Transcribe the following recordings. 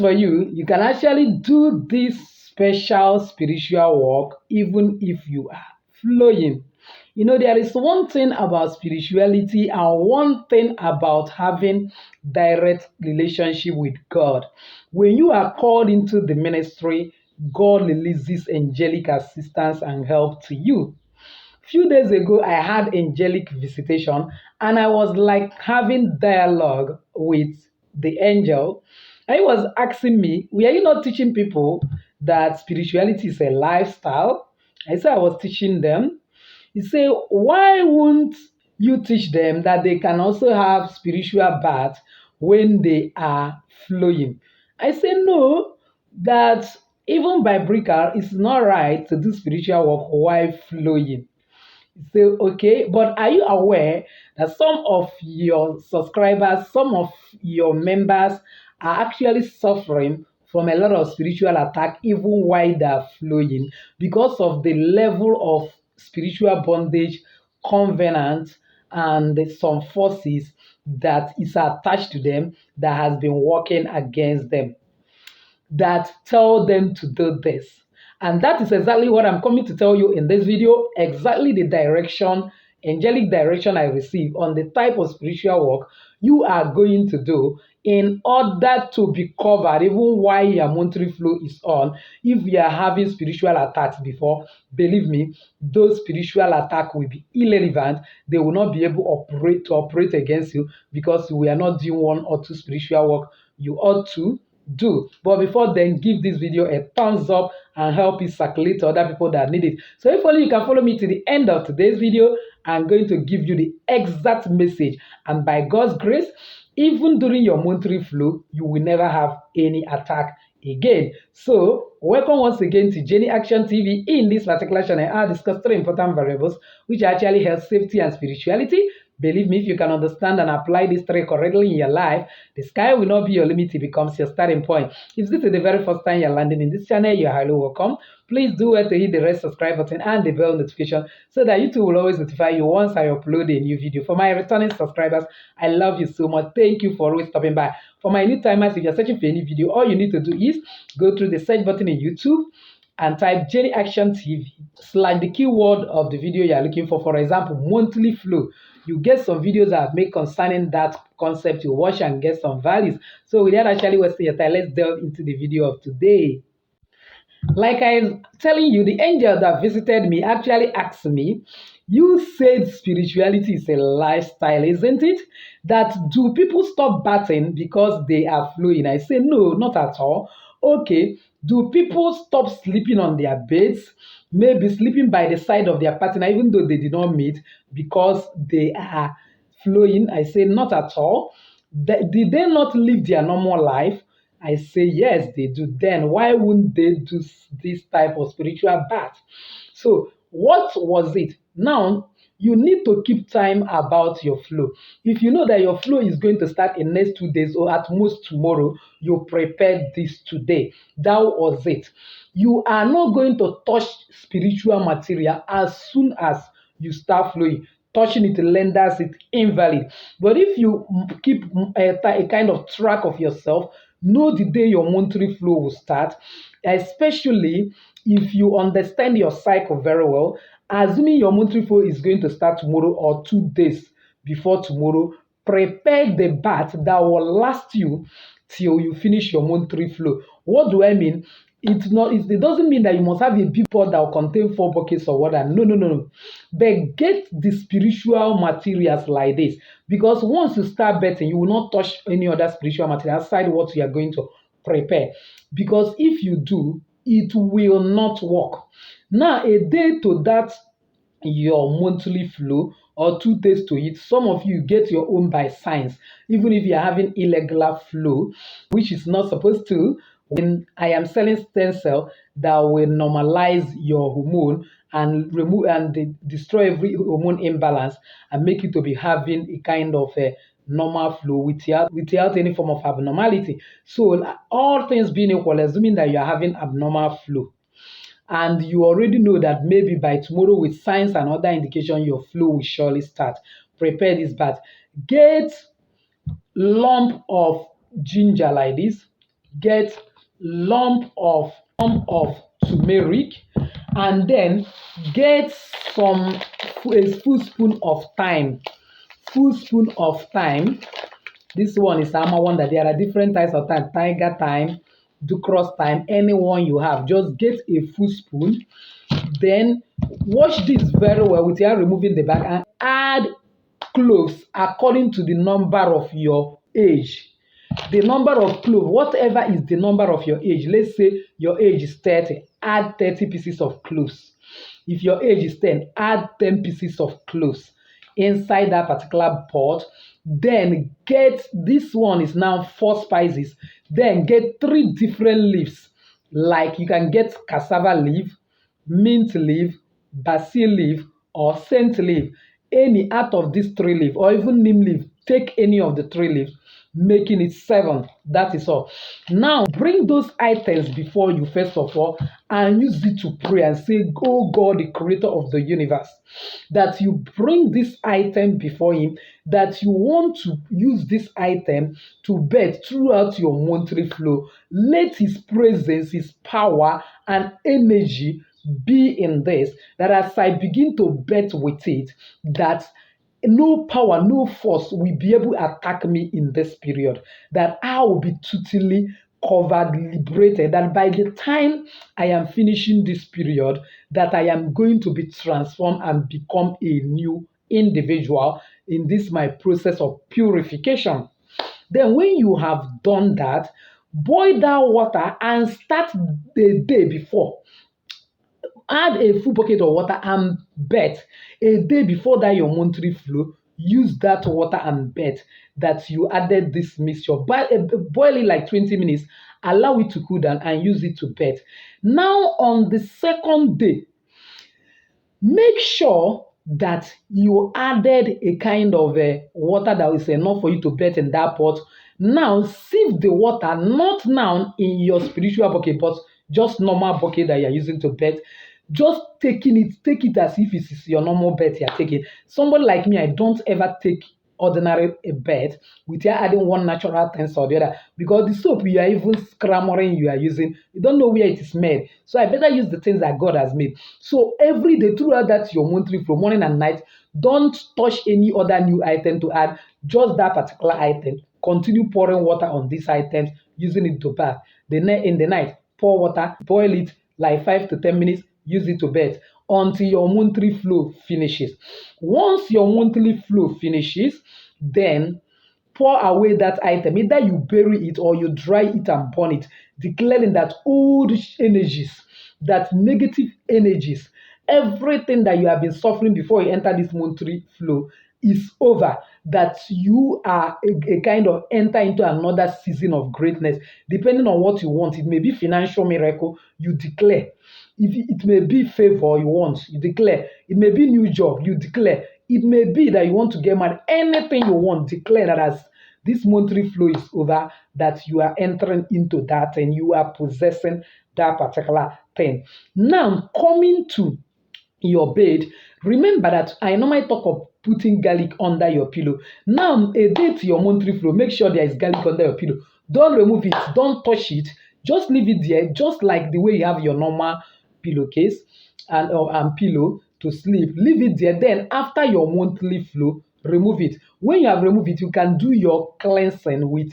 for you, you can actually do this special spiritual work even if you are flowing. There is one thing about spirituality and one thing about having direct relationship with God. When you are called into the ministry, God releases angelic assistance and help to you. Few days ago, I had angelic visitation and I was like having dialogue with the angel. And he was asking me, were you not teaching people that spirituality is a lifestyle? I said I was teaching them. He said, why won't you teach them that they can also have spiritual baths when they are flowing? I said, no, that even biblical, it's not right to do spiritual work while flowing. Say, okay, but are you aware that some of your subscribers, some of your members are actually suffering from a lot of spiritual attack even while they're flowing because of the level of spiritual bondage, covenant, and some forces that is attached to them that has been working against them that tell them to do this. And that is exactly what I'm coming to tell you in this video, exactly the direction, angelic direction I receive on the type of spiritual work you are going to do in order to be covered even while your monthly flow is on. If you are having spiritual attacks before, believe me, those spiritual attacks will be irrelevant. They will not be able to operate against you because we are not doing one or two spiritual work you ought to do. But before then, give this video a thumbs up and help it circulate to other people that need it. So if only you can follow me to the end of today's video, I'm going to give you the exact message. And by God's grace, even during your monthly flow, you will never have any attack again. So welcome once again to Jenny Action TV. In this particular channel, I'll discuss three important variables which actually health, safety, and spirituality. Believe me, if you can understand and apply these three correctly in your life, the sky will not be your limit, it becomes your starting point. If this is the very first time you're landing in this channel, you're highly welcome. Please do well to hit the red subscribe button and the bell notification so that YouTube will always notify you once I upload a new video. For my returning subscribers, I love you so much. Thank you for always stopping by. For my new timers, if you're searching for any video, all you need to do is go through the search button in YouTube and type Jenny Action TV / the keyword of the video you are looking for. For example, monthly flow. You get some videos I've made concerning that concept. You watch and get some values. So without actually wasting your time, let's delve into the video of today. Like I'm telling you, the angel that visited me actually asked me, you said spirituality is a lifestyle, isn't it? That do people stop bathing because they are flowing? I say, no, not at all. Okay, do people stop sleeping on their beds? Maybe sleeping by the side of their partner, even though they did not meet, because they are flowing? I say, not at all. Did they not live their normal life? I say, yes, they do. Then why wouldn't they do this type of spiritual bath? So, what was it? Now, you need to keep time about your flow. If you know that your flow is going to start in next 2 days or at most tomorrow, you prepared this today. That was it. You are not going to touch spiritual material as soon as you start flowing. Touching it renders it invalid. But if you keep a kind of track of yourself, know the day your monthly flow will start, especially if you understand your cycle very well. Assuming your monthly flow is going to start tomorrow or 2 days before tomorrow, prepare the bath that will last you till you finish your monthly flow. What do I mean? It doesn't mean that you must have a big pot that will contain 4 buckets of water. No, no, no, no. But get the spiritual materials like this. Because once you start betting, you will not touch any other spiritual material outside what you are going to prepare. Because if you do, it will not work. Now, a day to that your monthly flow or 2 days to it. Some of you get your own by signs, even if you're having irregular flow, which is not supposed to. When I am selling stem cell that will normalize your hormone and remove and destroy every hormone imbalance and make you to be having a kind of a normal flow without any form of abnormality. So all things being equal, assuming that you are having abnormal flow, and you already know that maybe by tomorrow with signs and other indication your flow will surely start. Prepare this bath. Get lump of ginger like this. get lump of turmeric, and then get some a full spoon of thyme. Full spoon of thyme. This one is Ama one that there are different types of thyme, tiger thyme, ducros thyme, any one you have. Just get a full spoon. Then wash this very well without removing the back and add cloves according to the number of your age. The number of cloves, whatever is the number of your age. Let's say your age is 30, add 30 pieces of cloves. If your age is 10, add 10 pieces of cloves inside that particular pot. Then get this one is now 4 spices. Then get 3 different leaves. Like you can get cassava leaf, mint leaf, basil leaf, or scent leaf. Any out of these 3 leaves, or even neem leaf, take any of the 3 leaves, making it 7. That is all. Now bring those items before you first of all and use it to pray and say, "Oh God, the creator of the universe, that you bring this item before him, that you want to use this item to birth throughout your monthly flow. Let his presence, his power, and energy be in this, that as I begin to birth with it, that no power, no force will be able to attack me in this period, that I will be totally covered, liberated, that by the time I am finishing this period, that I am going to be transformed and become a new individual in this my process of purification." Then when you have done that, boil that water and start the day before. Add a full bucket of water and bet a day before that your monthly flow. Use that water and bet that you added this mixture. Boil it like 20 minutes. Allow it to cool down and use it to bet. Now on the second day, make sure that you added a kind of water that is enough for you to bet in that pot. Now sieve the water, not now in your spiritual bucket, but just normal bucket that you're using to bet. Just take it as if it is your normal bet you're taking. Somebody like me, I don't ever take ordinary bet without adding one natural thing or the other, because the soap you are even scrammering you are using, you don't know where it is made. So I better use the things that God has made. So every day throughout that your monthly flow, morning and night, don't touch any other new item to add, just that particular item. Continue pouring water on these items, using it to bath. In the night, pour water, boil it like 5 to 10 minutes, use it to bathe until your monthly flow finishes. Once your monthly flow finishes, then pour away that item. Either you bury it or you dry it and burn it, declaring that old energies, that negative energies, everything that you have been suffering before you enter this monthly flow is over, that you are a kind of enter into another season of greatness. Depending on what you want, it may be financial miracle, you declare. If it may be favor you want, you declare. It may be new job, you declare. It may be that you want to get married. Anything you want, declare that as this monthly flow is over, that you are entering into that and you are possessing that particular thing. Now, coming to your bed, remember that I normally talk of putting garlic under your pillow. Now, a day to your monthly flow, make sure there is garlic under your pillow. Don't remove it, don't touch it, just leave it there, just like the way you have your normal pillowcase and pillow to sleep. Leave it there. Then, after your monthly flow, remove it. When you have removed it, you can do your cleansing with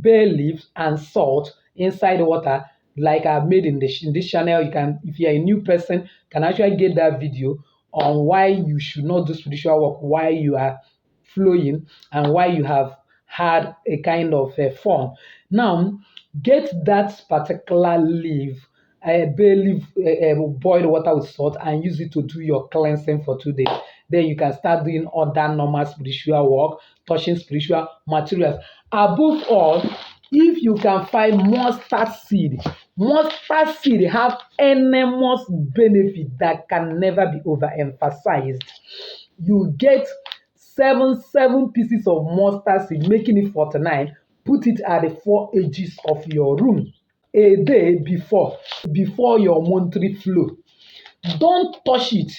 bay leaves and salt inside water, like I've made in this channel. You can, if you're a new person, can actually get that video on why you should not do spiritual work, why you are flowing, and why you have had a kind of fun. Now, get that particular leaf, bay leaf, boiled water with salt, and use it to do your cleansing for 2 days. Then you can start doing other normal spiritual work, touching spiritual materials. Above all, if you can find mustard seed have enormous benefit that can never be overemphasized. You get seven pieces of mustard seed, making it 49. Put it at the 4 edges of your room a day before your monthly flow. Don't touch it.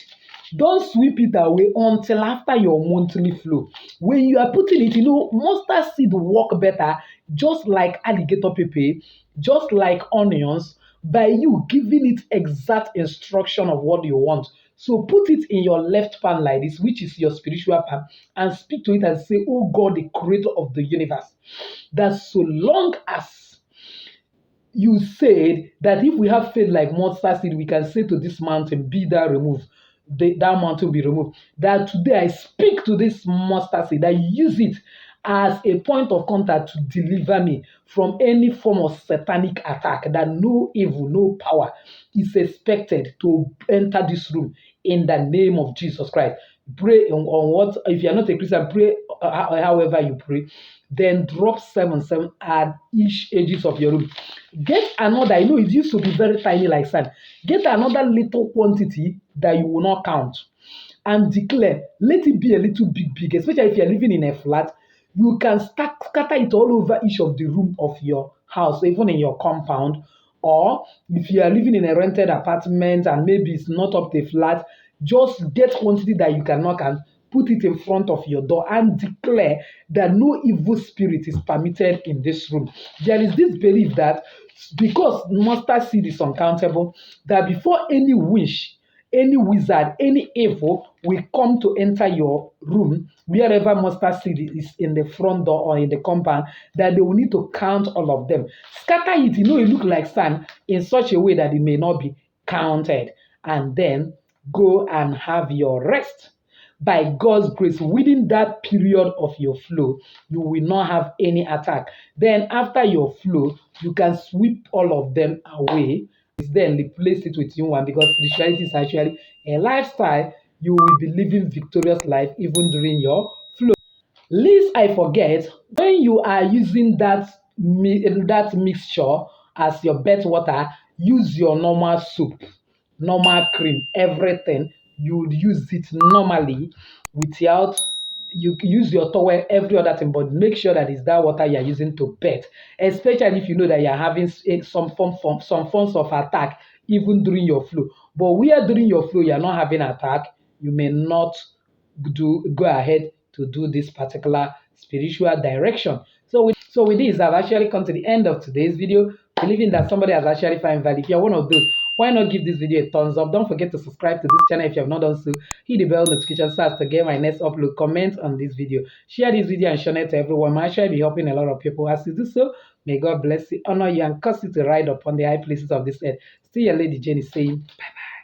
Don't sweep it away until after your monthly flow. When you are putting it, mustard seed work better, just like alligator pepper, just like onions, by you giving it exact instruction of what you want. So put it in your left palm like this, which is your spiritual palm, and speak to it and say, "Oh God, the creator of the universe, that so long as you said that if we have faith like mustard seed, we can say to this mountain, be thou removed. That mountain will be removed. That today I speak to this mustard seed, that you use it as a point of contact to deliver me from any form of satanic attack, that no evil, no power is expected to enter this room in the name of Jesus Christ." Pray on what, if you're not a Christian, pray however you pray. Then drop 7 at each edges of your room. Get another, it used to be very tiny like sand. Get another little quantity that you will not count and declare, let it be a little big, especially if you're living in a flat. You can scatter it all over each of the room of your house, even in your compound. Or if you are living in a rented apartment and maybe it's not up to a flat, just get quantity that you can knock and put it in front of your door and declare that no evil spirit is permitted in this room. There is this belief that because mustard seed is uncountable, that before any witch, any wizard, any evil will come to enter your room, wherever mustard seed is in the front door or in the compound, that they will need to count all of them. Scatter it, it look like sand in such a way that it may not be counted. And then go and have your rest. By God's grace, within that period of your flow, you will not have any attack. Then, after your flow, you can sweep all of them away. Then replace it with new one, because spirituality is actually a lifestyle. You will be living victorious life even during your flow. Least I forget, when you are using that mixture as your bed water, use your normal soup, normal cream, everything. You would use it normally without, you use your towel, every other thing, but make sure that it's that water you're using to bathe, especially if you know that you're having some forms of attack even during your flow. But where during your flow you're not having attack, you may not go ahead to do this particular spiritual direction. So with this, I've actually come to the end of today's video, believing that somebody has actually found value. If you're one of those, why not give this video a thumbs up? Don't forget to subscribe to this channel if you have not done so. Hit the bell notification so as to get my next upload. Comment on this video. Share this video and share it to everyone. I'm actually be helping a lot of people. As you do so, may God bless you, honor you, and cause you to ride upon the high places of this earth. Still your Lady Jenny saying bye-bye.